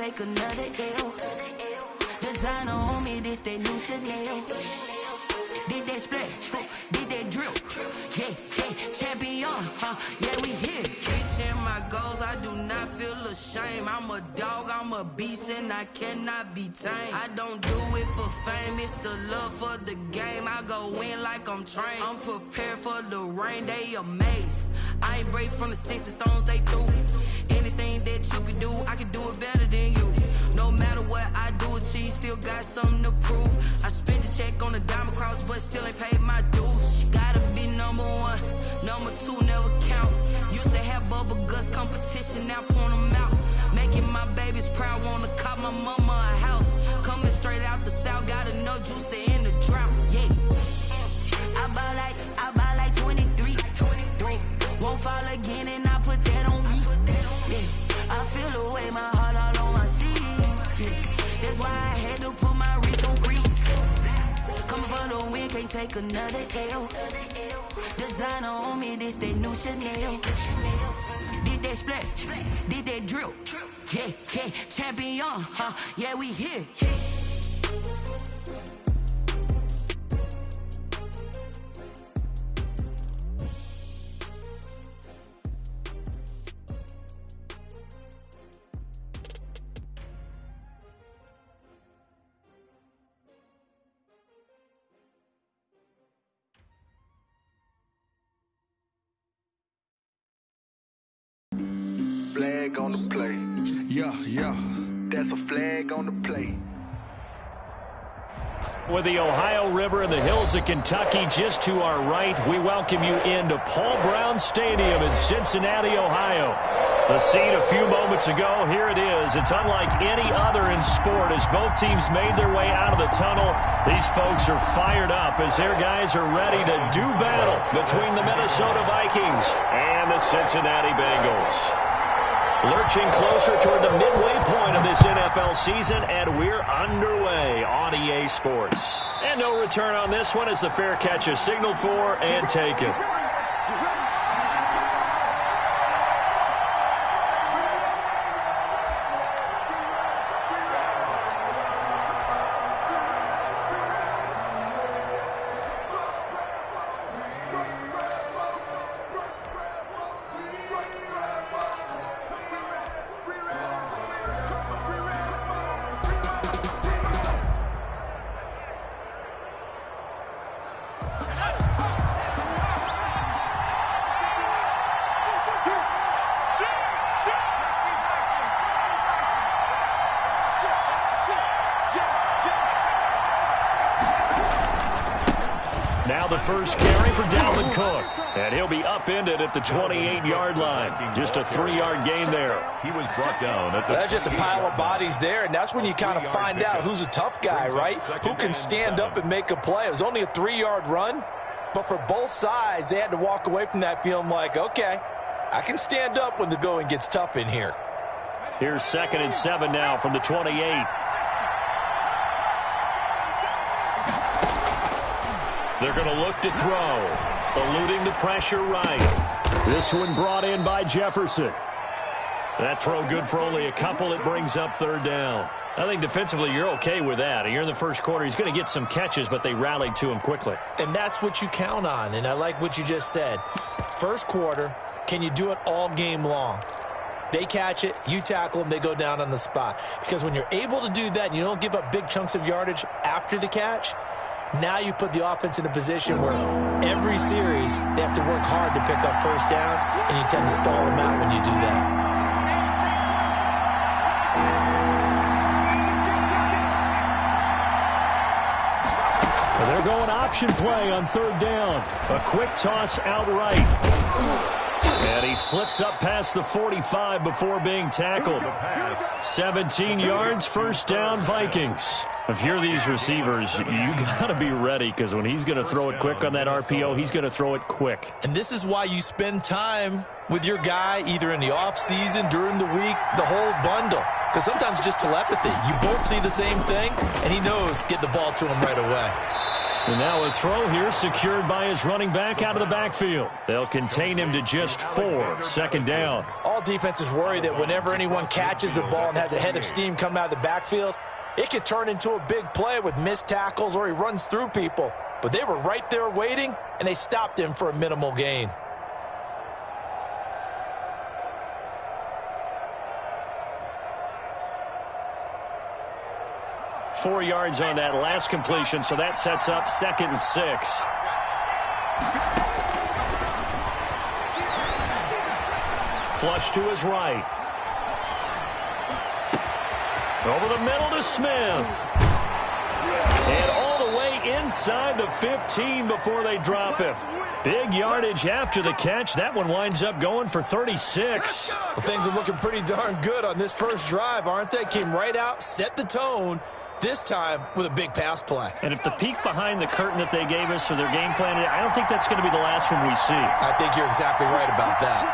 take another L. Designer on me, this that new Chanel. Did that splash, did that drip. Yeah, champion, yeah, we here. Reaching my goals, I do not feel ashamed. I'm a dog, I'm a beast, and I cannot be tamed. I don't do it for fame, it's the love for the game. I go in like I'm trained. I'm prepared for the rain, they amazed. I ain't break from the sticks and stones they threw. Anything that you can do, I can do it better than you. No matter what I do achieve, still got something to prove. I spent the check on the diamond cross, but still ain't paid my dues. She gotta be number one, number two never count. Used to have bubble guts competition, now point them out. Making my babies proud, wanna cop my mama a house. Coming straight out the south, got enough juice to end the drought. Yeah, I buy like 23. Won't fall again, and I put that on me. Yeah, I feel the way, my heart all on my sleeve. Yeah, that's why I had to put my wrist on freeze. Coming for the win, can't take another L. Designer on me, this that new Chanel. Did that splash, did that drip. Yeah, champion, yeah, we here. Flag on the play. Yeah. That's a flag on the play. With the Ohio River and the hills of Kentucky just to our right, we welcome you into Paul Brown Stadium in Cincinnati, Ohio. The scene a few moments ago, here it is. It's unlike any other in sport as both teams made their way out of the tunnel. These folks are fired up as their guys are ready to do battle between the Minnesota Vikings and the Cincinnati Bengals. Lurching closer toward the midway point of this NFL season, and we're underway on EA Sports. And no return on this one as the fair catch is signaled for and taken. Now the first carry for Dalvin Cook. And he'll be upended at the 28-yard line. Just a 3-yard gain there. He was brought down at the That's just a pile of bodies there, and that's when you kind of find out who's a tough guy, right? Who can stand up and make a play. It was only a 3-yard run, but for both sides, they had to walk away from that feeling like, okay, I can stand up when the going gets tough in here. Here's 2nd and 7 now from the 28. They're going to look to throw, eluding the pressure right. This one brought in by Jefferson. That throw good for only a couple. It brings up 3rd down. I think defensively you're okay with that. You're in the first quarter. He's going to get some catches, but they rallied to him quickly. And that's what you count on, and I like what you just said. First quarter, can you do it all game long? They catch it, you tackle them, they go down on the spot. Because when you're able to do that and you don't give up big chunks of yardage after the catch, now you put the offense in a position where every series they have to work hard to pick up first downs, and you tend to stall them out when you do that. They're going option play on 3rd down. A quick toss outright. And he slips up past the 45 before being tackled. 17 yards, 1st down, Vikings. If you're these receivers, you got to be ready because when he's going to throw it quick on that RPO, he's going to throw it quick. And this is why you spend time with your guy either in the offseason, during the week, the whole bundle. Because sometimes just telepathy. You both see the same thing, and he knows get the ball to him right away. And now a throw here secured by his running back out of the backfield. They'll contain him to just 4. Second down. All defenses worry that whenever anyone catches the ball and has a head of steam come out of the backfield, it could turn into a big play with missed tackles or he runs through people. But they were right there waiting, and they stopped him for a minimal gain. Four yards on that last completion, so that sets up 2nd and 6. Flush to his right. Over the middle to Smith. And all the way inside the 15 before they drop him. Big yardage after the catch. That one winds up going for 36. Well, things are looking pretty darn good on this first drive, aren't they? Came right out, set the tone. This time with a big pass play. And if the peek behind the curtain that they gave us or their game plan, I don't think that's going to be the last one we see. I think you're exactly right about that.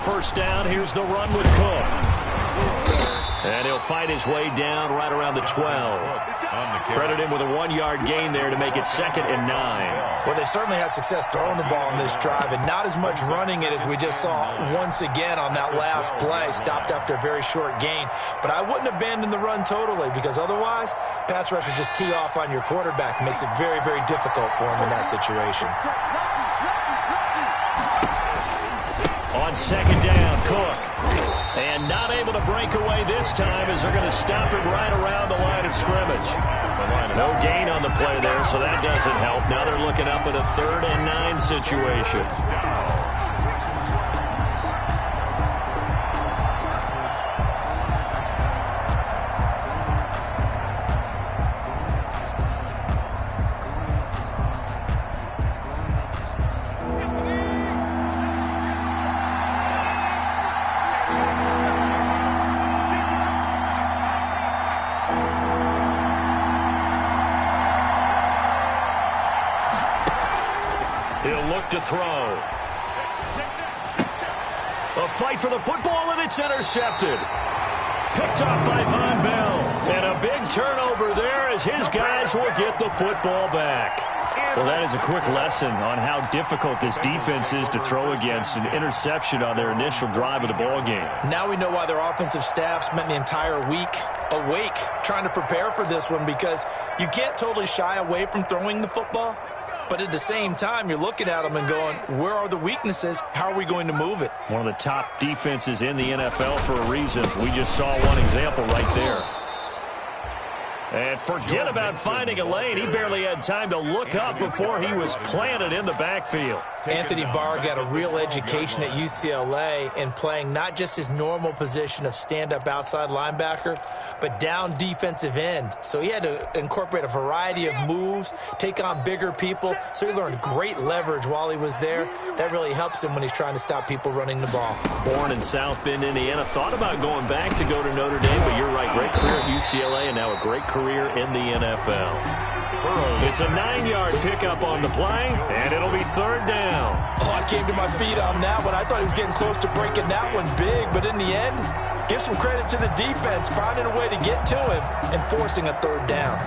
First down, here's the run with Cook. And he'll fight his way down right around the 12. Credit him with a 1-yard gain there to make it 2nd and 9. Well, they certainly had success throwing the ball on this drive and not as much running it as we just saw once again on that last play. Stopped after a very short gain. But I wouldn't abandon the run totally because otherwise, pass rushers just tee off on your quarterback. Makes it very, very difficult for him in that situation. On 2nd down, Cook. And not able to break away this time as they're going to stop it right around the line of scrimmage. No gain on the play there, so that doesn't help. Now they're looking up at a 3rd and 9 situation. To throw. A fight for the football, and it's intercepted. Picked off by Von Bell. And a big turnover there as his guys will get the football back. Well, that is a quick lesson on how difficult this defense is to throw against. An interception on their initial drive of the ball game. Now we know why their offensive staff spent the entire week awake trying to prepare for this one, because you can't totally shy away from throwing the football. But at the same time, you're looking at them and going, where are the weaknesses? How are we going to move it? One of the top defenses in the NFL for a reason. We just saw one example right there. And forget about finding a lane. He barely had time to look up before he was planted in the backfield. Anthony Barr got a real education at UCLA in playing not just his normal position of stand-up outside linebacker, but down defensive end. So he had to incorporate a variety of moves, take on bigger people. So he learned great leverage while he was there. That really helps him when he's trying to stop people running the ball. Born in South Bend, Indiana. Thought about going back to go to Notre Dame, but you're right. Great career at UCLA and now a great career in the NFL. It's a 9-yard pickup on the play, and it'll be 3rd down. Oh, I came to my feet on that one. I thought he was getting close to breaking that one big, but in the end, give some credit to the defense, finding a way to get to him and forcing a 3rd down.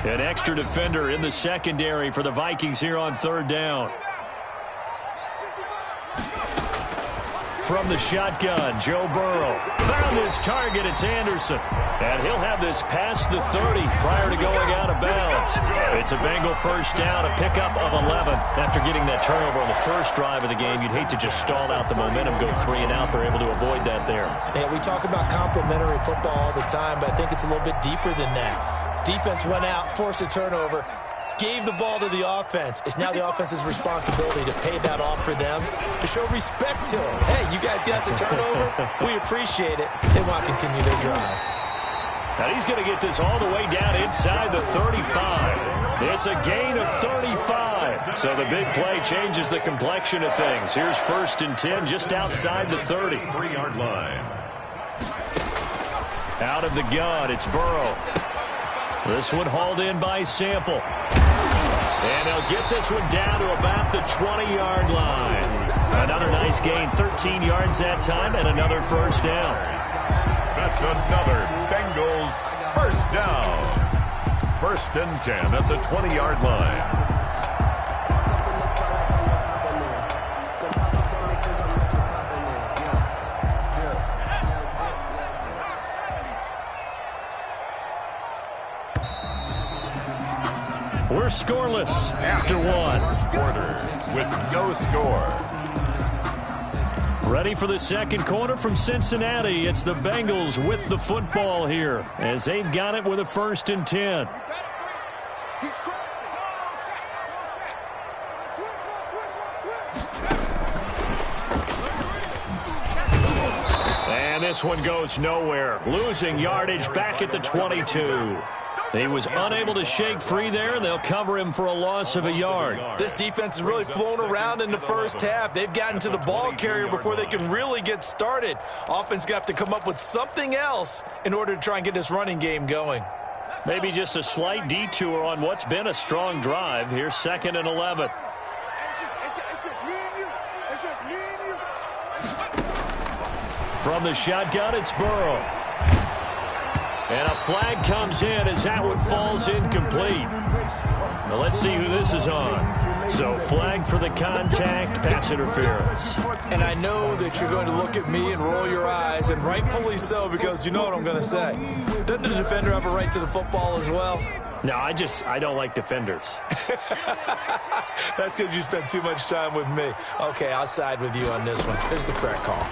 An extra defender in the secondary for the Vikings here on 3rd down. From the shotgun, Joe Burrow found his target. It's Anderson. And he'll have this past the 30 prior to going out of bounds. It's a Bengal first down, a pickup of 11. After getting that turnover on the first drive of the game, you'd hate to just stall out the momentum, go 3 and out. They're able to avoid that there. Yeah, we talk about complementary football all the time, but I think it's a little bit deeper than that. Defense went out, forced a turnover, gave the ball to the offense. It's now the offense's responsibility to pay that off for them, to show respect to them. Hey, you guys got the turnover. We appreciate it. They want to continue their drive. Now he's going to get this all the way down inside the 35. It's a gain of 35. So the big play changes the complexion of things. Here's 1st and 10 just outside the 30. 3-yard line. Out of the gun, it's Burrow. This one hauled in by Sample. And they'll get this one down to about the 20-yard line. Another nice gain, 13 yards that time, and another first down. That's another Bengals first down. 1st and 10 at the 20-yard line. We're scoreless after one. First quarter with no score. Ready for the second quarter from Cincinnati. It's the Bengals with the football here as they've got it with a 1st and 10. And this one goes nowhere. Losing yardage back at the 22. He was unable to shake free there, and they'll cover him for a loss of a yard. This defense has really flown around in the first half. They've gotten to the ball carrier before they can really get started. Offense got to come up with something else in order to try and get this running game going. Maybe just a slight detour on what's been a strong drive. Here's 2nd and 11. From the shotgun, it's Burrow. And a flag comes in as that one falls incomplete. Now let's see who this is on. So flag for the contact, pass interference. And I know that you're going to look at me and roll your eyes, and rightfully so, because you know what I'm going to say. Doesn't the defender have a right to the football as well? No, I don't like defenders. That's because you spent too much time with me. Okay, I'll side with you on this one. Here's the correct call.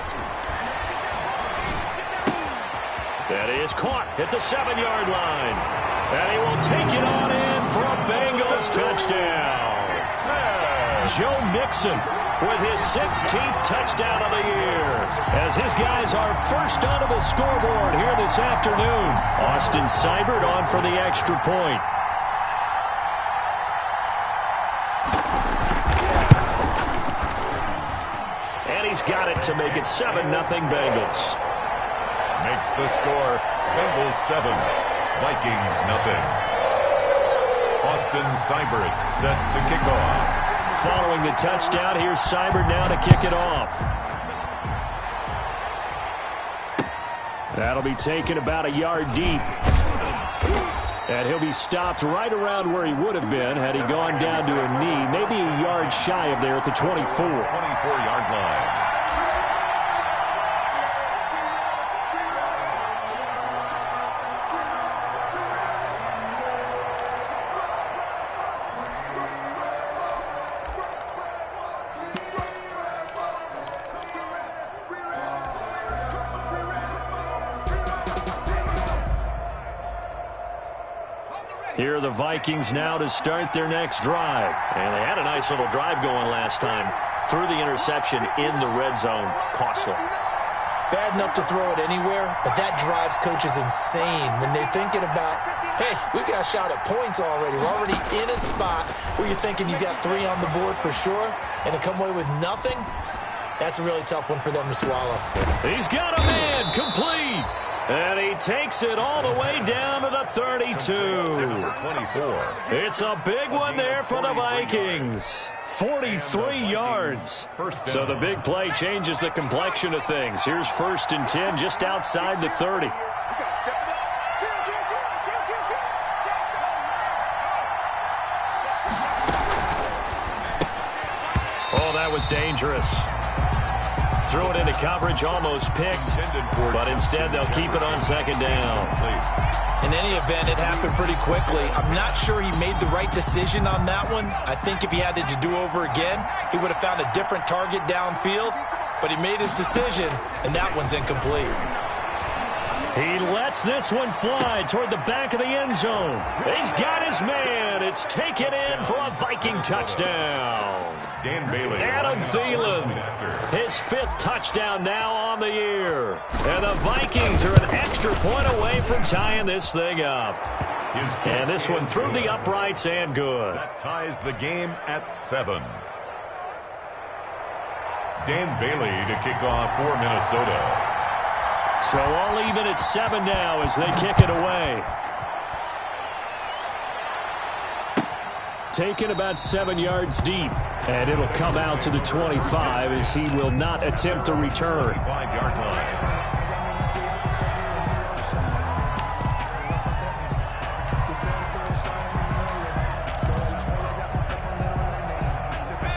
That is caught at the 7-yard line. And he will take it on in for a Bengals touchdown. Joe Mixon with his 16th touchdown of the year. As his guys are first onto the scoreboard here this afternoon. Austin Seibert on for the extra point. And he's got it to make it 7-0 Bengals. Makes the score Bengals 7, Vikings nothing. Austin Seibert set to kick off. Following the touchdown, here's Seibert now to kick it off. That'll be taken about a yard deep. And he'll be stopped right around where he would have been had he gone down to a knee, maybe a yard shy of there at the 24. 24-yard line. Here are the Vikings now to start their next drive. And they had a nice little drive going last time. Threw the interception in the red zone. Costly. Bad enough to throw it anywhere, but that drives coaches insane when they're thinking about, hey, we got a shot at points already. We're already in a spot where you're thinking you got 3 on the board for sure, and to come away with nothing, that's a really tough one for them to swallow. He's got a man complete. And he takes it all the way down to the 32. 24. It's a big one there for the Vikings. 43 yards. So the big play changes the complexion of things. Here's 1st and 10 just outside the 30. Oh, that was dangerous. Threw it into coverage, almost picked, but instead they'll keep it on 2nd down. In any event, it happened pretty quickly. I'm not sure he made the right decision on that one. I think if he had to do over again, he would have found a different target downfield, but he made his decision, and that one's incomplete. He lets this one fly toward the back of the end zone. He's got his man. It's taken in for a Viking touchdown. Dan Bailey. Adam Thielen, his 5th touchdown now on the year. And the Vikings are an extra point away from tying this thing up. And this one through the uprights and good. That ties the game at 7. Dan Bailey to kick off for Minnesota. So all even at 7 now as they kick it away. taken about 7 yards deep. And it'll come out to the 25 as he will not attempt a return. 5-yard line.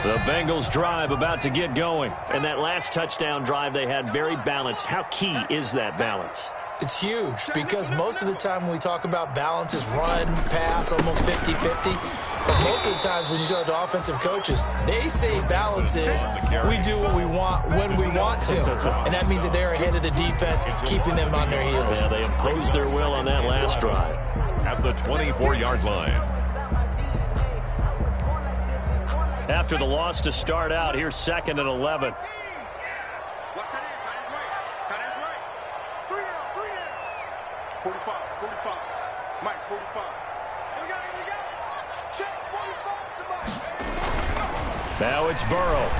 The Bengals drive about to get going. And that last touchdown drive they had very balanced. How key is that balance? It's huge because most of the time when we talk about balance is run, pass, almost 50-50. But most of the times when you talk to offensive coaches, they say balance is we do what we want when we want to. And that means that they're ahead of the defense, keeping them on their heels. Yeah, they imposed their will on that last drive. At the 24-yard line. After the loss to start out, here's 2nd and 11. Now it's Burrow.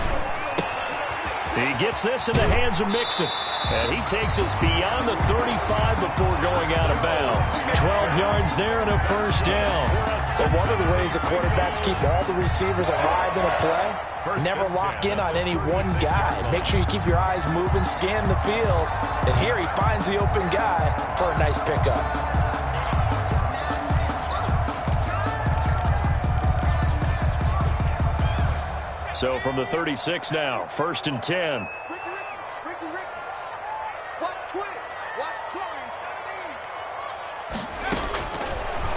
He gets this in the hands of Mixon. And he takes us beyond the 35 before going out of bounds. 12 yards there and a first down. But one of the ways the quarterbacks keep all the receivers alive in a play, never lock in on any one guy. Make sure you keep your eyes moving, scan the field. And here he finds the open guy for a nice pickup. So from the 36 now, 1st and 10.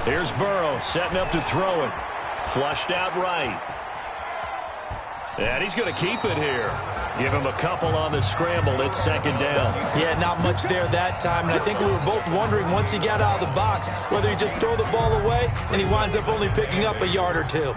Here's Burrow setting up to throw it. Flushed out right. And he's going to keep it here. Give him a couple on the scramble. It's 2nd down. Yeah, not much there that time. And I think we were both wondering once he got out of the box whether he just throw the ball away and he winds up only picking up a yard or two.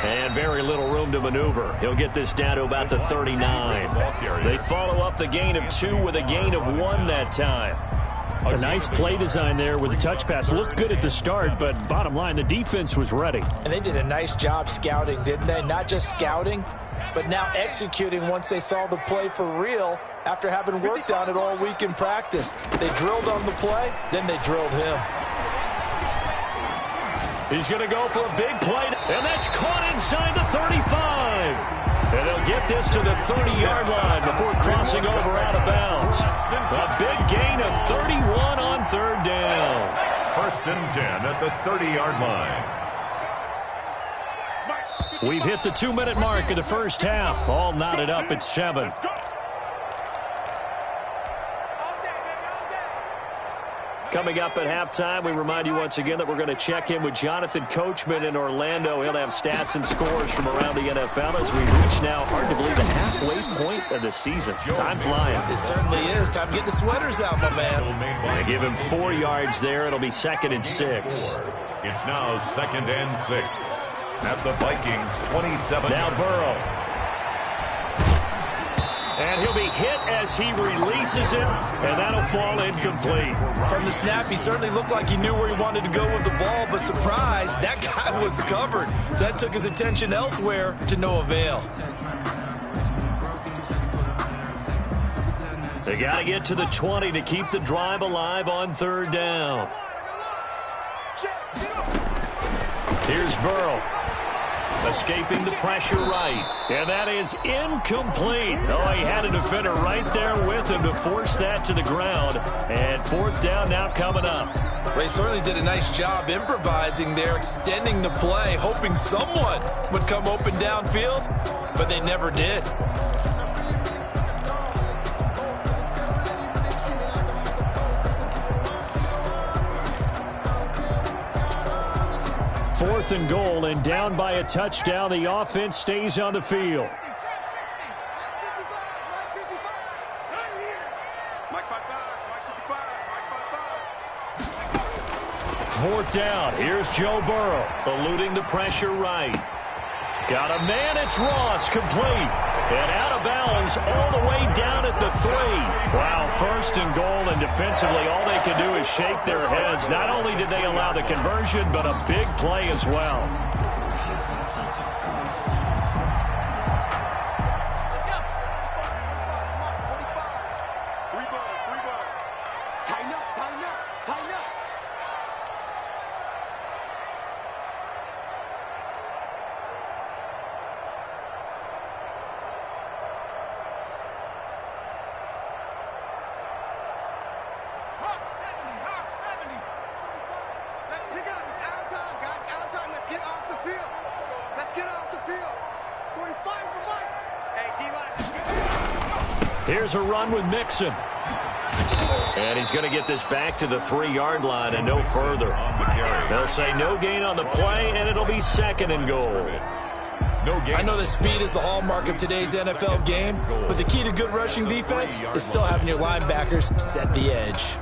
And very little room to maneuver. He'll get this down to about the 39. They follow up the gain of 2 with a gain of 1 that time. A nice play design there with the touch pass. Looked good at the start, but bottom line, the defense was ready. And they did a nice job scouting, didn't they? Not just scouting, but now executing once they saw the play for real after having worked on it all week in practice. They drilled on the play, then they drilled him. He's going to go for a big play, and that's caught inside the 35. And they'll get this to the 30-yard line before crossing over out of bounds. A big gain of 31 on 3rd down. 1st and 10 at the 30-yard line. We've hit the 2-minute mark of the first half. All knotted up at 7. Coming up at halftime, we remind you once again that we're going to check in with Jonathan Coachman in Orlando. He'll have stats and scores from around the NFL as we reach now, hard to believe, the halfway point of the season. Time flying. It certainly is. Time to get the sweaters out, my man. They give him 4 yards there. It'll be 2nd and 6. It's now 2nd and 6 at the Vikings 27. Now Burrow. And he'll be hit as he releases it, and that'll fall incomplete. From the snap, he certainly looked like he knew where he wanted to go with the ball, but surprise, that guy was covered. So that took his attention elsewhere to no avail. They got to get to the 20 to keep the drive alive on 3rd down. Here's Burrow. Escaping the pressure right. And that is incomplete. Oh, he had a defender right there with him to force that to the ground. And 4th down now coming up. They certainly did a nice job improvising there, extending the play, hoping someone would come open downfield, but they never did. Fourth and goal, and down by a touchdown. The offense stays on the field. Fourth down. Here's Joe Burrow, eluding the pressure right. Got a man, it's Ross, complete. And out of bounds all the way down at the 3. Wow, first and goal, and defensively all they can do is shake their heads. Not only did they allow the conversion, but a big play as well. Here's a run with Mixon. And he's going to get this back to the 3-yard line and no further. They'll say no gain on the play, and it'll be second and goal. I know that speed is the hallmark of today's NFL game, but the key to good rushing defense is still having your linebackers set the edge.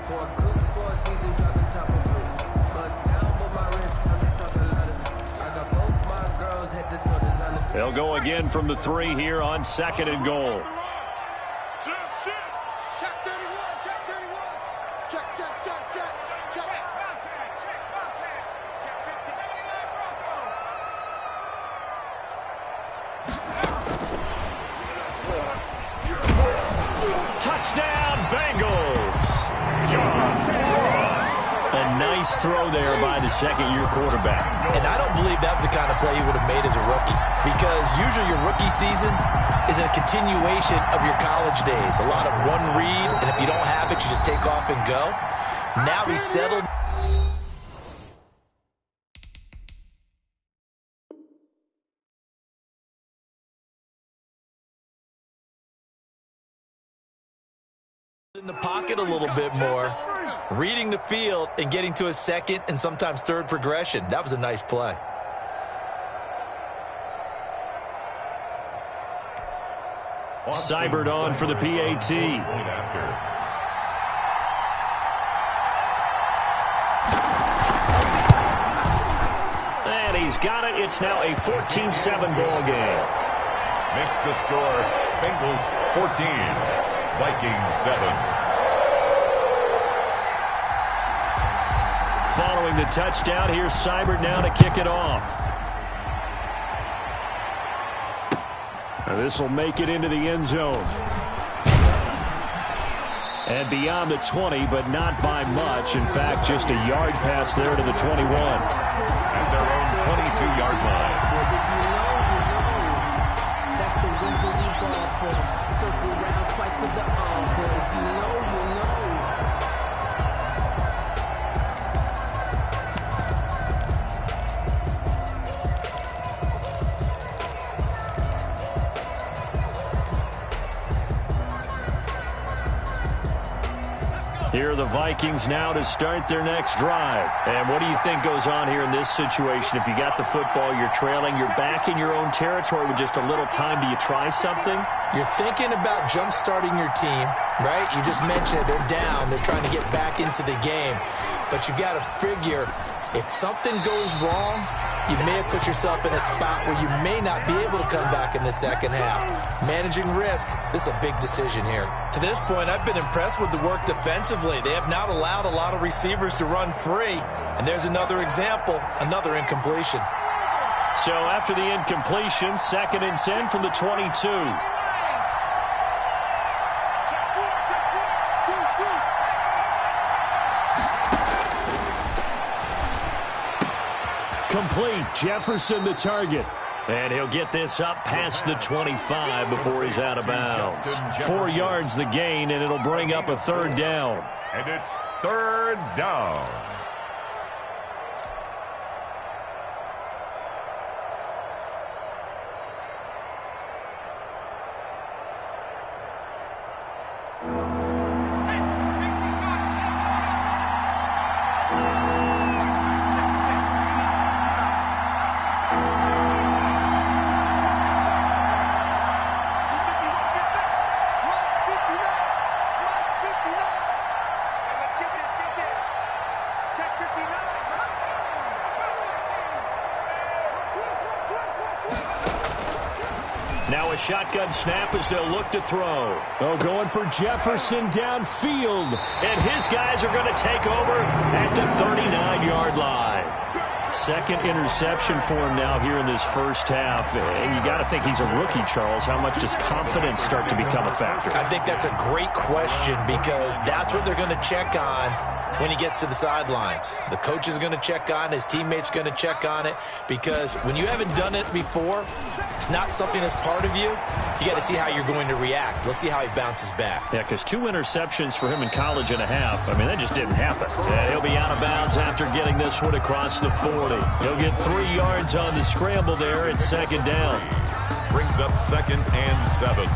They'll go again from the 3 here on second and goal. Touchdown, Bengals! A nice throw there by the second-year quarterback. And I don't believe that was the kind of play he would have made as a rookie, because usually your rookie season is a continuation of your college days. A lot of one read, and if you don't have it, you just take off and go. Now he's settled. In the pocket a little bit more, reading the field and getting to a second and sometimes third progression. That was a nice play. Seibert on for the PAT. And he's got it. It's now a 14-7 ball game. Makes the score Bengals 14. Vikings 7. Following the touchdown, here's Seibert now to kick it off. This will make it into the end zone. And beyond the 20, but not by much. In fact, just a yard pass there to the 21. At their own 22-yard line. That's the reason we ball for. Circle round twice for the encore. If you know, you know. Here are the Vikings now to start their next drive. And what do you think goes on here in this situation? If you got the football, you're trailing, you're back in your own territory with just a little time. Do you try something? You're thinking about jump-starting your team, right? You just mentioned it. They're down. They're trying to get back into the game. But you got to figure, if something goes wrong, you may have put yourself in a spot where you may not be able to come back in the second half. Managing risk, this is a big decision here. To this point, I've been impressed with the work defensively. They have not allowed a lot of receivers to run free. And there's another example, another incompletion. So after the incompletion, 2nd and 10 from the 22. Complete. Jefferson the target. And he'll get this up past the 25 before he's out of bounds. 4 yards the gain, and it'll bring up a 3rd down. And it's 3rd down. shotgun snap as they'll look to throw. Oh, going for Jefferson downfield. And his guys are going to take over at the 39-yard line. Second interception for him now here in this first half. And you got to think he's a rookie, Charles. How much does confidence start to become a factor? I think that's a great question because that's what they're going to check on when he gets to the sidelines. The coach is going to check on, his teammates going to check on it, because when you haven't done it before, it's not something that's part of you. You got to see how you're going to react. Let's see how he bounces back. Yeah, because 2 interceptions for him in college and a half. I mean, that just didn't happen. Yeah, he'll be out of bounds after getting this one across the 40. He'll get 3 yards on the scramble there at second down. Brings up 2nd and 7.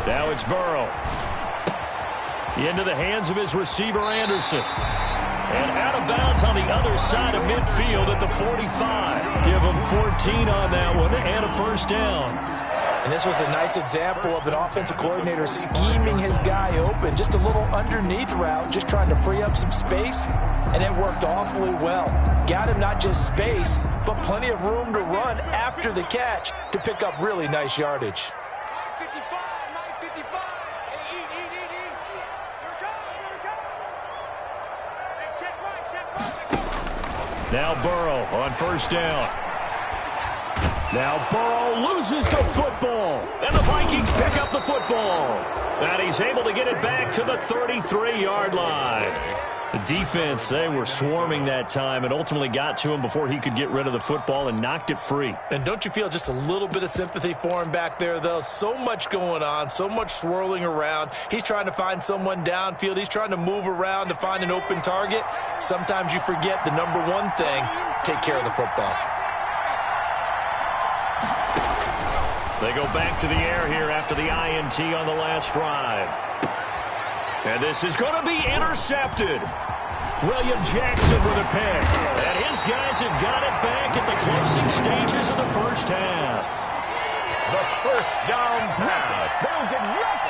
Now it's Burrow. Into the hands of his receiver, Anderson. And out of bounds on the other side of midfield at the 45. Give him 14 on that one and a first down. And this was a nice example of an offensive coordinator scheming his guy open. Just a little underneath route, just trying to free up some space, and it worked awfully well. Got him not just space, but plenty of room to run after the catch to pick up really nice yardage. Now Burrow on first down. Now Burrow loses the football. And the Vikings pick up the football. And he's able to get it back to the 33-yard line. The defense, they were swarming that time and ultimately got to him before he could get rid of the football and knocked it free. And don't you feel just a little bit of sympathy for him back there, though? So much going on, so much swirling around. He's trying to find someone downfield. He's trying to move around to find an open target. Sometimes you forget the number one thing, take care of the football. They go back to the air here after the INT on the last drive. And this is going to be intercepted. William Jackson with a pick. And his guys have got it back at the closing stages of the first half. The first down pass.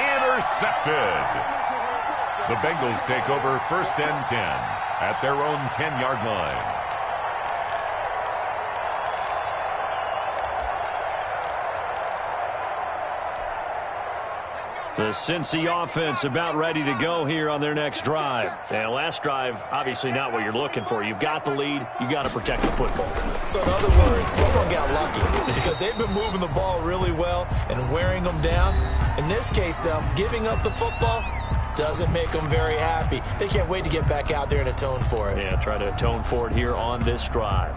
Intercepted. The Bengals take over 1st and 10 at their own 10-yard line. The Cincy offense about ready to go here on their next drive. And last drive, obviously not what you're looking for. You've got the lead. You got to protect the football. So in other words, someone got lucky because they've been moving the ball really well and wearing them down. In this case, though, giving up the football doesn't make them very happy. They can't wait to get back out there and atone for it. Yeah, try to atone for it here on this drive.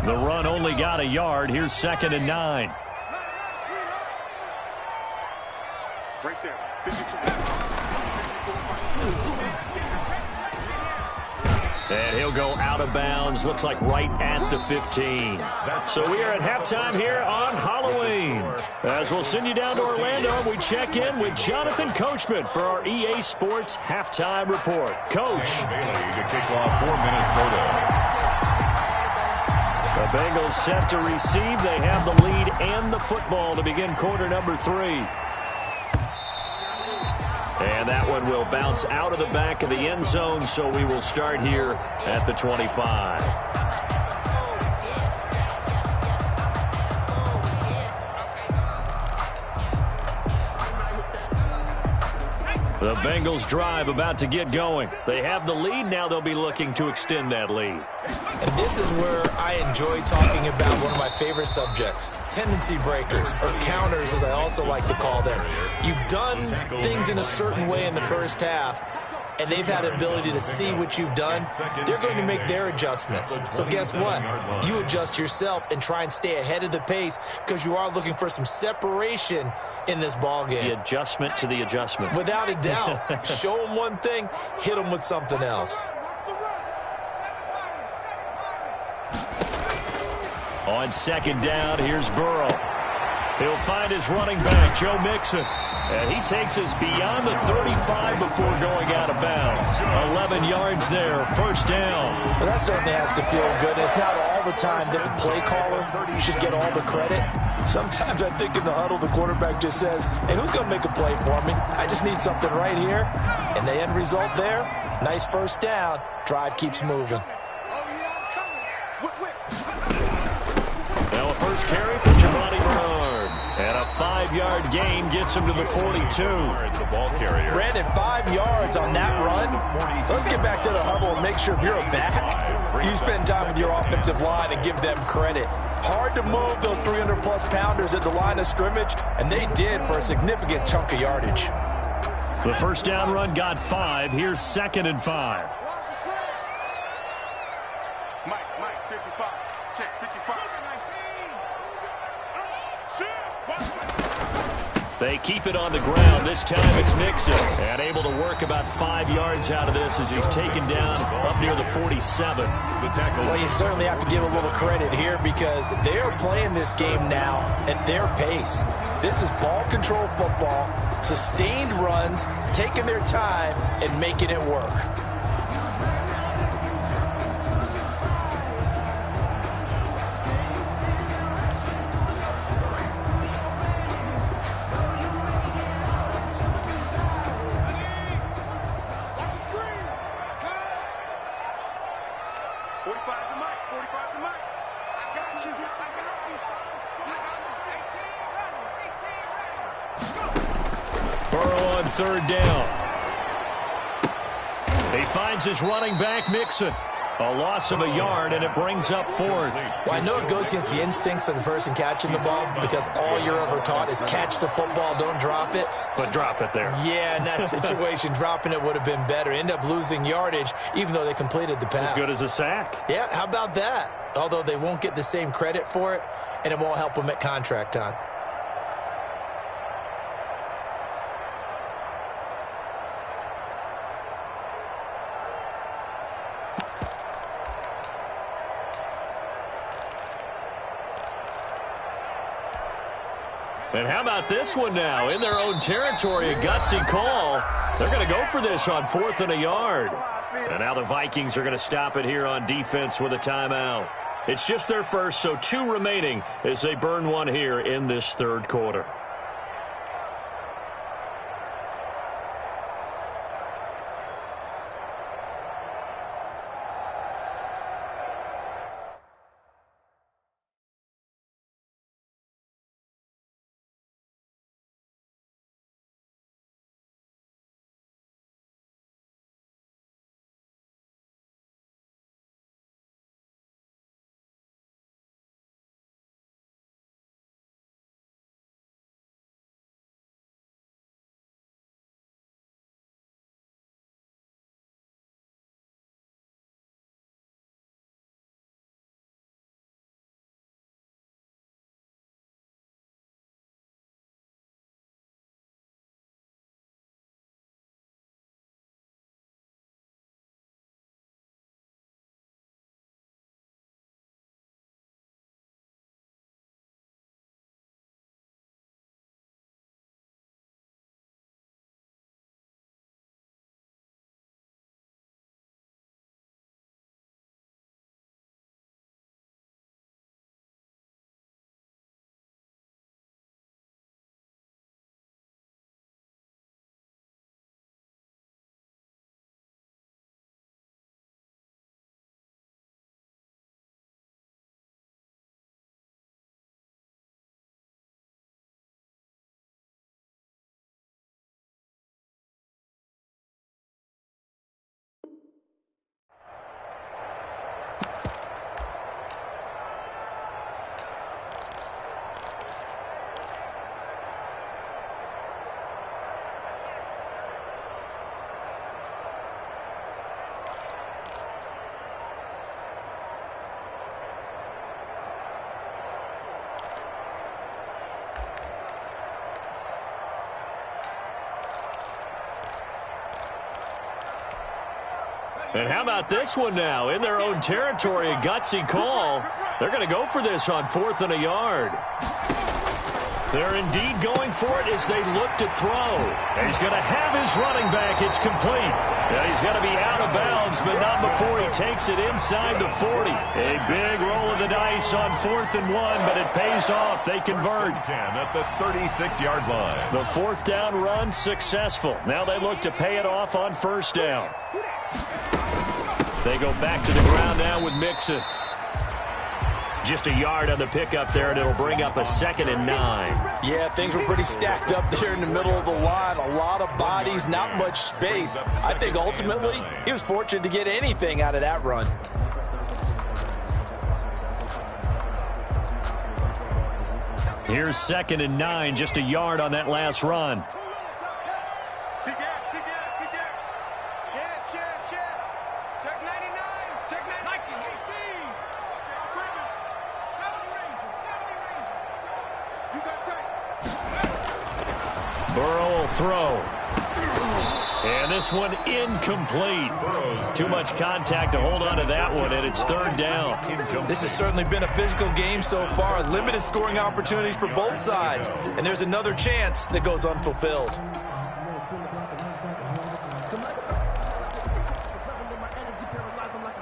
The run only got a yard. Here's 2nd and 9. Right there. And he'll go out of bounds. Looks like right at the 15. So we are at halftime here on Halloween. As we'll send you down to Orlando, we check in with Jonathan Coachman for our EA Sports Halftime Report. Coach. Bailey to kick off for Minnesota. The Bengals set to receive. They have the lead and the football to begin quarter number 3. And that one will bounce out of the back of the end zone, so we will start here at the 25. The Bengals drive about to get going. They have the lead. Now they'll be looking to extend that lead. And this is where I enjoy talking about one of my favorite subjects, tendency breakers, or counters as I also like to call them. You've done things in a certain way in the first half, and they've had an ability to see what you've done. They're going to make their adjustments. So guess what? You adjust yourself and try and stay ahead of the pace because you are looking for some separation in this ball game. The adjustment to the adjustment. Without a doubt. Show them one thing, hit them with something else. On second down, here's Burrow. He'll find his running back, Joe Mixon. And he takes us beyond the 35 before going out of bounds. 11 yards there, first down. Well, that certainly has to feel good. It's not all the time that the play caller should get all the credit. Sometimes I think in the huddle, the quarterback just says, hey, who's going to make a play for me? I just need something right here. And the end result there, nice first down. Drive keeps moving. Now a first carry for Giovanni Bernard. And a 5-yard gain gets him to the 42. The ball carrier. Brandon, 5 yards on that run. Let's get back to the huddle and make sure if you're a back, you spend time with your offensive line and give them credit. Hard to move those 300-plus pounders at the line of scrimmage, and they did for a significant chunk of yardage. The first down run got 5. Here's 2nd and 5. Mike, 55. Check, 55. They keep it on the ground. This time it's Mixon. And able to work about 5 yards out of this as he's taken down up near the 47. Well, you certainly have to give a little credit here because they are playing this game now at their pace. This is ball control football, sustained runs, taking their time and making it work. Burrow on third down. He finds his running back, Mixon. A loss of a yard, and it brings up 4th. Well, I know it goes against the instincts of the person catching the ball because all you're ever taught is catch the football, don't drop it. But drop it there. Yeah, in that situation, dropping it would have been better. End up losing yardage, even though they completed the pass. As good as a sack. Yeah, how about that? Although they won't get the same credit for it, and it won't help them at contract time. And how about this one now? In their own territory, a gutsy call. They're going to go for this on 4th and a yard. And now the Vikings are going to stop it here on defense with a timeout. It's just their first, so 2 remaining as they burn one here in this third quarter. And how about this one now? In their own territory, a gutsy call. They're going to go for this on 4th and a yard. They're indeed going for it as they look to throw. And he's going to have his running back. It's complete. And he's going to be out of bounds, but not before he takes it inside the 40. A big roll of the dice on 4th and 1, but it pays off. They convert. 10 at the 36-yard line. The 4th down run successful. Now they look to pay it off on 1st down. They go back to the ground now with Mixon. Just a yard on the pickup there, and it'll bring up a 2nd and 9. Yeah, things were pretty stacked up there in the middle of the line. A lot of bodies, not much space. I think ultimately he was fortunate to get anything out of that run. Here's 2nd and 9, just a yard on that last run. Burrow will throw. And this one incomplete. Too much contact to hold on to that one, and it's 3rd down. This has certainly been a physical game so far. Limited scoring opportunities for both sides. And there's another chance that goes unfulfilled.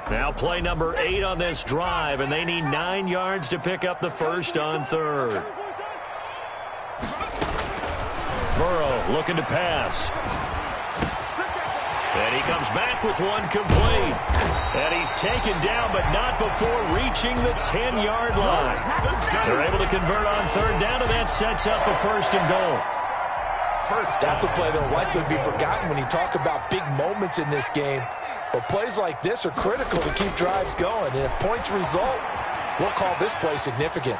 Now play number 8 on this drive, and they need 9 yards to pick up the 1st on 3rd. Burrow looking to pass. And he comes back with one complete. And he's taken down, but not before reaching the 10-yard line. They're able to convert on 3rd down, and that sets up a 1st and goal. That's a play that'll likely be forgotten when you talk about big moments in this game. But plays like this are critical to keep drives going. And if points result, we'll call this play significant.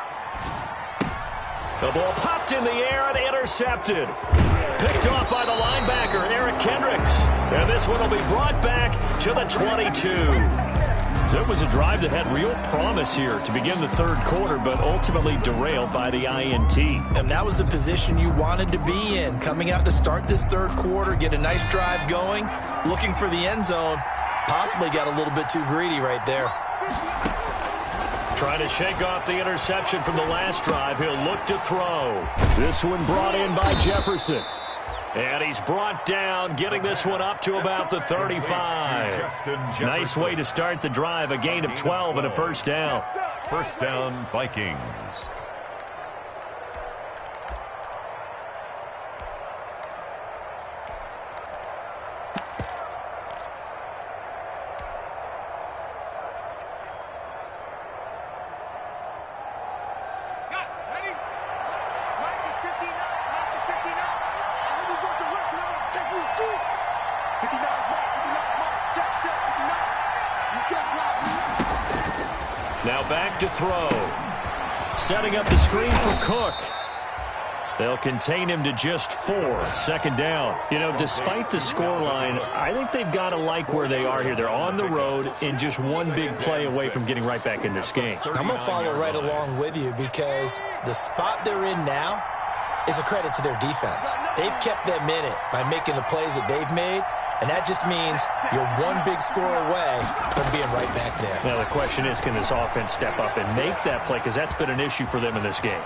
The ball popped in the air and intercepted. Picked off by the linebacker, Eric Kendricks. And this one will be brought back to the 22. So it was a drive that had real promise here to begin the 3rd quarter, but ultimately derailed by the INT. And that was the position you wanted to be in. Coming out to start this 3rd quarter, get a nice drive going, looking for the end zone. Possibly got a little bit too greedy right there. Trying to shake off the interception from the last drive. He'll look to throw. This one brought in by Jefferson. And he's brought down, getting this one up to about the 35. Nice way to start the drive. A gain of 12 and a 1st down. 1st down, Vikings. Now back to throw. Setting up the screen for Cook. They'll contain him to just 4. 2nd down. You know, despite the scoreline, I think they've got to like where they are here. They're on the road and just one big play away from getting right back in this game. I'm going to follow right along with you because the spot they're in now is a credit to their defense. They've kept them in it by making the plays that they've made. And that just means you're one big score away from being right back there. Now, the question is, can this offense step up and make that play? Because that's been an issue for them in this game.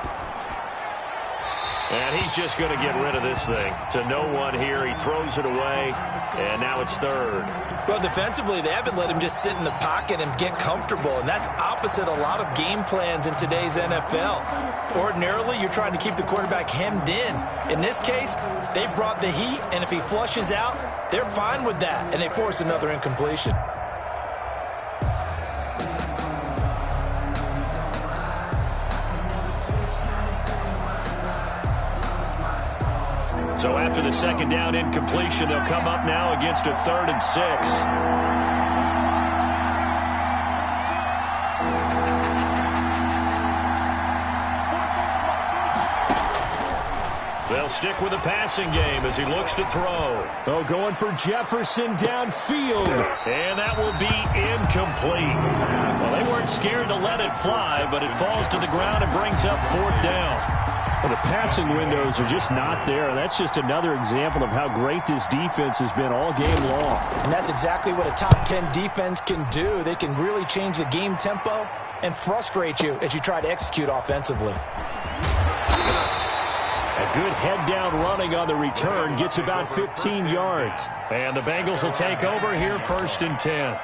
And he's just going to get rid of this thing. To no one here. He throws it away, and now it's 3rd. Well, defensively, they haven't let him just sit in the pocket and get comfortable, and that's opposite a lot of game plans in today's NFL. Ordinarily, you're trying to keep the quarterback hemmed in. In this case, they brought the heat, and if he flushes out, they're fine with that, and they force another incompletion. So after the 2nd down incompletion, they'll come up now against a 3rd and 6. They'll stick with the passing game as he looks to throw. Oh, going for Jefferson downfield. And that will be incomplete. Well, they weren't scared to let it fly, but it falls to the ground and brings up 4th down. Well, the passing windows are just not there. That's just another example of how great this defense has been all game long. And that's exactly what a top 10 defense can do. They can really change the game tempo and frustrate you as you try to execute offensively. A good head-down running on the return gets about 15 yards. And the Bengals will take over here 1st and 10.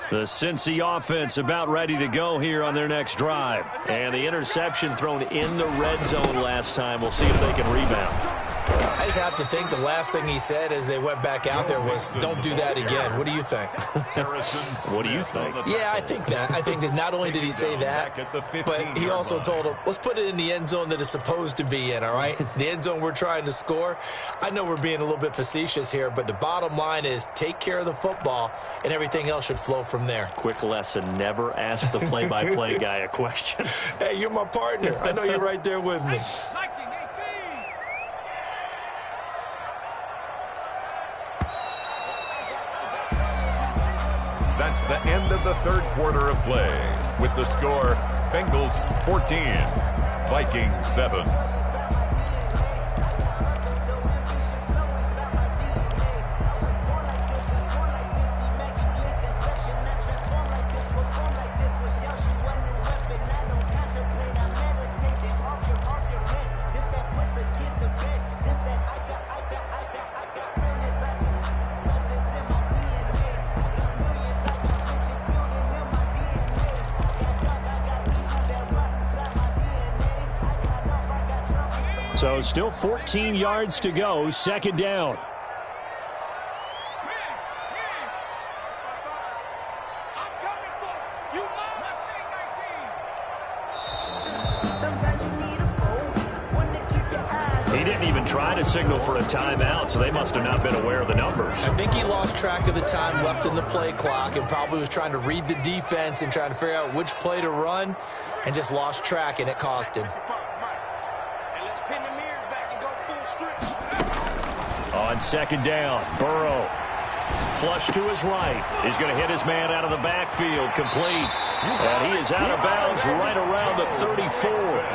The Cincy offense about ready to go here on their next drive. And the interception thrown in the red zone last time. We'll see if they can rebound. I just have to think the last thing he said as they went back out there was, don't do that again. What do you think? What do you think? Yeah, I think that. I think that not only did he say that, but he also told him, let's put it in the end zone that it's supposed to be in, all right? The end zone we're trying to score. I know we're being a little bit facetious here, but the bottom line is take care of the football, and everything else should flow from there. Quick lesson, never ask the play-by-play guy a question. Hey, you're my partner. I know you're right there with me. That's the end of the third quarter of play. With the score, Bengals 14, Vikings 7. So still 14 yards to go, 2nd down. He didn't even try to signal for a timeout, so they must have not been aware of the numbers. I think he lost track of the time left in the play clock and probably was trying to read the defense and trying to figure out which play to run and just lost track, and it cost him. On 2nd down, Burrow. Flush to his right. He's going to hit his man out of the backfield. Complete. And he is out of bounds right around the 34.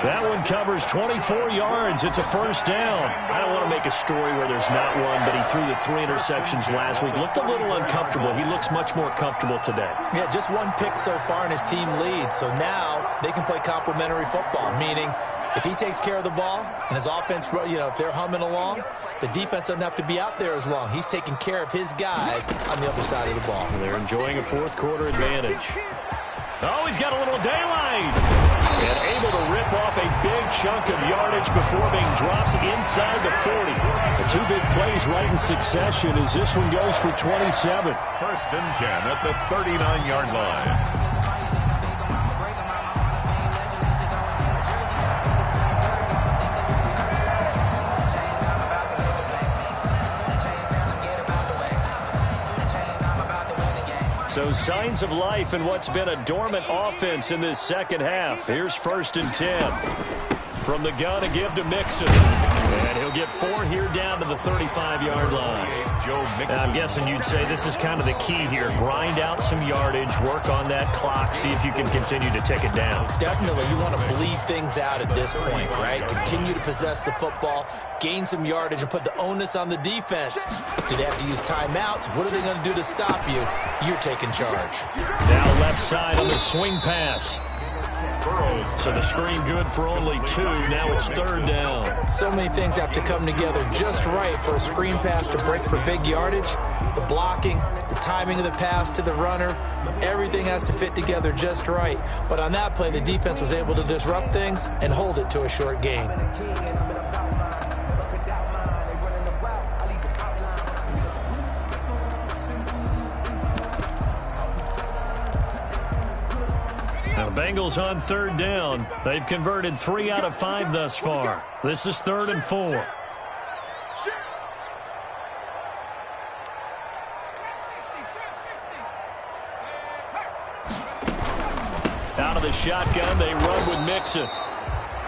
That one covers 24 yards. It's a 1st down. I don't want to make a story where there's not one, but he threw the 3 interceptions last week. Looked a little uncomfortable. He looks much more comfortable today. Yeah, just 1 pick so far and his team leads. So now they can play complementary football, meaning if he takes care of the ball and his offense, if they're humming along, the defense doesn't have to be out there as long. He's taking care of his guys on the other side of the ball. They're enjoying a 4th quarter advantage. Oh, he's got a little daylight. And able to rip off a big chunk of yardage before being dropped inside the 40. The 2 big plays right in succession as this one goes for 27. 1st and 10 at the 39-yard line. So signs of life in what's been a dormant offense in this 2nd half. Here's 1st and 10. From the gun to give to Mixon. And he'll get 4 here down to the 35-yard line. And I'm guessing you'd say this is kind of the key here. Grind out some yardage, work on that clock, see if you can continue to tick it down. Definitely. You want to bleed things out at this point, right? Continue to possess the football, gain some yardage, and put the onus on the defense. Do they have to use timeouts? What are they going to do to stop you? You're taking charge. Now left side on the swing pass. So the screen good for only 2. Now it's 3rd down. So many things have to come together just right for a screen pass to break for big yardage. The blocking, the timing of the pass to the runner, everything has to fit together just right. But on that play, the defense was able to disrupt things and hold it to a short gain. Now the Bengals on 3rd down. They've converted 3 out of 5 thus far. This is 3rd and 4. Out of the shotgun, they run with Mixon.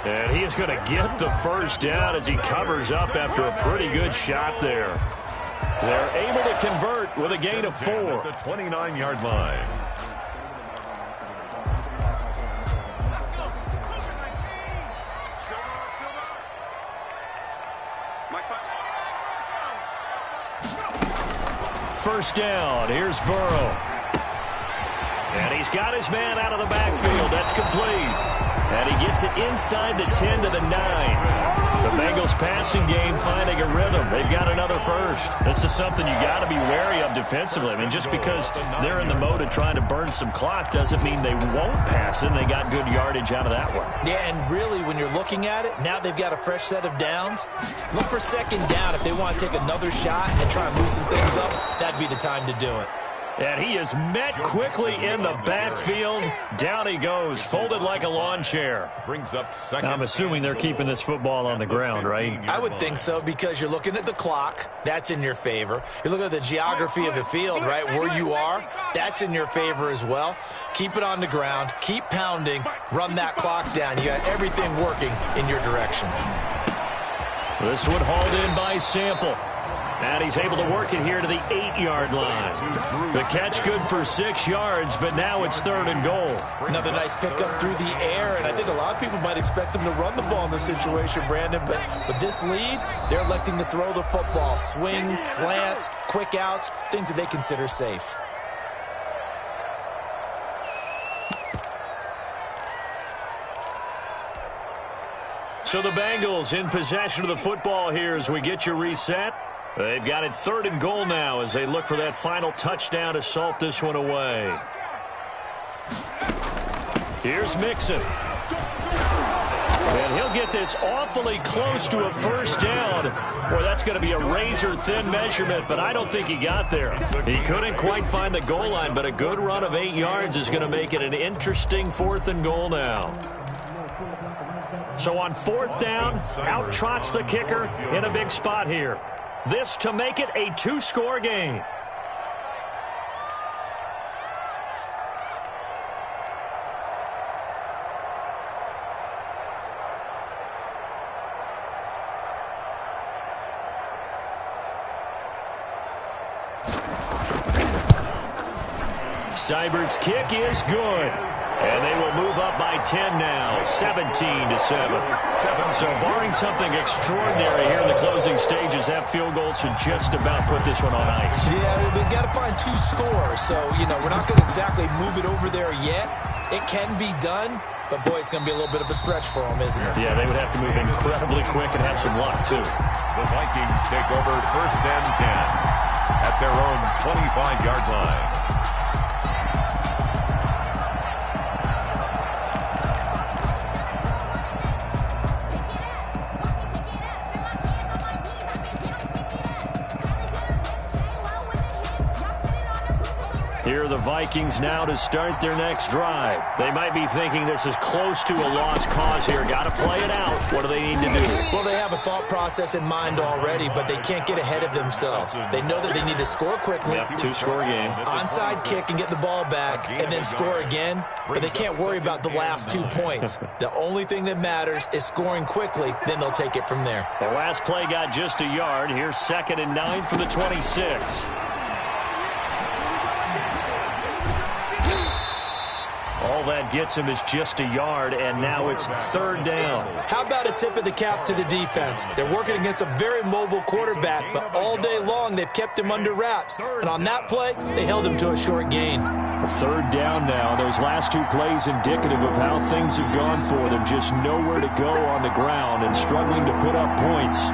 And he is going to get the 1st down as he covers up after a pretty good shot there. They're able to convert with a gain of 4. At the 29-yard line. First down. Here's Burrow. And he's got his man out of the backfield. That's complete. And he gets it inside the 10 to the 9. The Bengals passing game finding a rhythm. They've got another first. This is something you got to be wary of defensively. I mean, just because they're in the mode of trying to burn some clock doesn't mean they won't pass it. They got good yardage out of that one. Yeah, and really, when you're looking at it, now they've got a fresh set of downs. Look for second down if they want to take another shot and try and loosen things up. That'd be the time to do it. And he is met quickly in the backfield. Down he goes, folded like a lawn chair. Brings up second. I'm assuming they're keeping this football on the ground, right? I would think so, because you're looking at the clock. That's in your favor. You look at the geography of the field, right, where you are. That's in your favor as well. Keep it on the ground. Keep pounding. Run that clock down. You got everything working in your direction. This one hauled in by Sample. And he's able to work it here to the 8-yard line. The catch good for 6 yards, but now it's 3rd and goal. Another nice pickup through the air, and I think a lot of people might expect them to run the ball in this situation, Brandon, but with this lead, they're electing to throw the football. Swings, slants, quick outs, things that they consider safe. So the Bengals in possession of the football here as we get you reset. They've got it 3rd and goal now as they look for that final touchdown to salt this one away. Here's Mixon. And he'll get this awfully close to a first down. Boy, that's going to be a razor-thin measurement, but I don't think he got there. He couldn't quite find the goal line, but a good run of 8 yards is going to make it an interesting 4th and goal now. So on 4th down, out trots the kicker in a big spot here. This to make it a 2-score game. Seibert's kick is good. And they will move up by 10 now, 17-7. So barring something extraordinary here in the closing stages, that field goal should just about put this one on ice. Yeah, we've got to find 2 scores. So, we're not going to exactly move it over there yet. It can be done, but, boy, it's going to be a little bit of a stretch for them, isn't it? Yeah, they would have to move incredibly quick and have some luck, too. The Vikings take over 1st and 10 at their own 25-yard line. Here are the Vikings now to start their next drive. They might be thinking this is close to a lost cause here. Got to play it out. What do they need to do? Well, they have a thought process in mind already, but they can't get ahead of themselves. They know that they need to score quickly. Yep, 2-score game. Onside kick and get the ball back and then score again, but they can't worry about the last 2 points. The only thing that matters is scoring quickly, then they'll take it from there. The last play got just a yard. Here's 2nd and 9 from the 26. All that gets him is just a yard, and now it's 3rd down. How about a tip of the cap to the defense? They're working against a very mobile quarterback, but all day long they've kept him under wraps. And on that play, they held him to a short gain. 3rd down now. Those last 2 plays indicative of how things have gone for them. Just nowhere to go on the ground and struggling to put up points.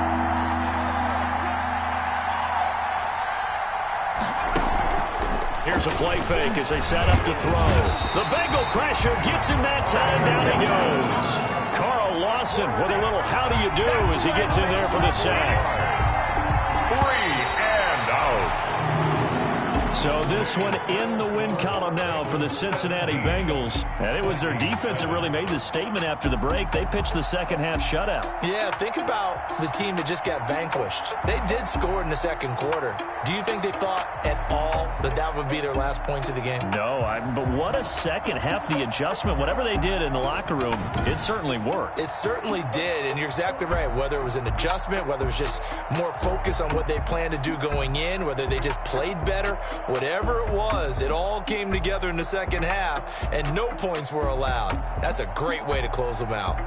Here's a play fake as they set up to throw. The Bengal pressure gets him that time. Down he goes. Carl Lawson with a little how do you do as he gets in there for the sack. 3 and out. So this one in the win column now for the Cincinnati Bengals. And it was their defense that really made the statement after the break. They pitched the second half shutout. Yeah, think about the team that just got vanquished. They did score in the second quarter. Do you think they thought at all that that would be their last points of the game? No, but what a second half. The adjustment, whatever they did in the locker room, it certainly worked. It certainly did, and you're exactly right. Whether it was an adjustment, whether it was just more focus on what they planned to do going in, whether they just played better, whatever it was, it all came together in the second half, and no points were allowed. That's a great way to close them out.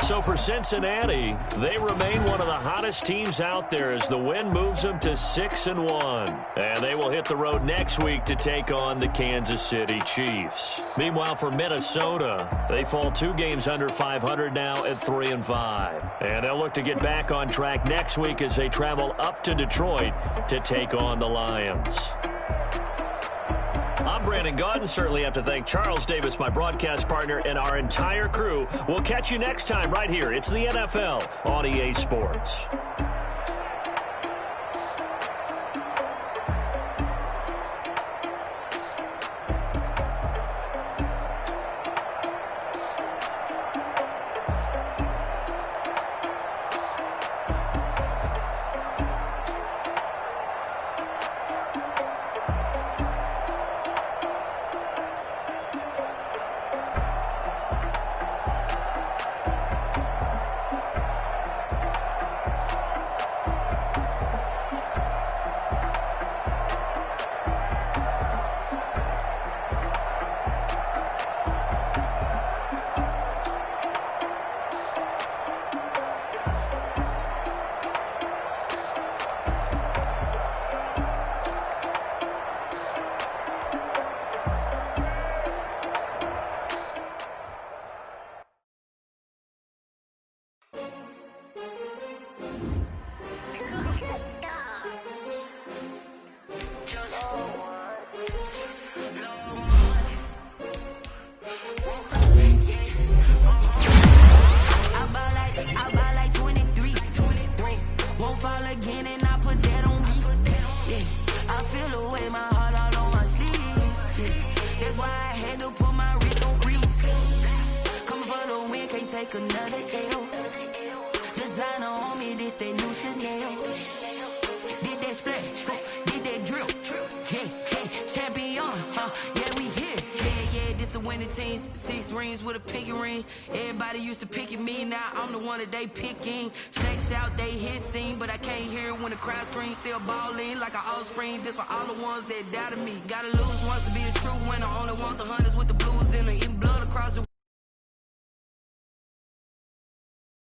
So for Cincinnati, they remain one of the hottest teams out there as the win moves them to 6-1. And they will hit the road next week to take on the Kansas City Chiefs. Meanwhile, for Minnesota, they fall 2 games under 500 now at 3-5. And they'll look to get back on track next week as they travel up to Detroit to take on the Lions. I'm Brandon Gaudin. Certainly have to thank Charles Davis, my broadcast partner, and our entire crew. We'll catch you next time right here. It's the NFL on EA Sports. They picking snakes out, they hissing, but I can't hear when the crowd screams. Still balling like an offspring. This for all the ones that doubted me. Gotta lose once to be a true winner. Only want the hunters with the blues in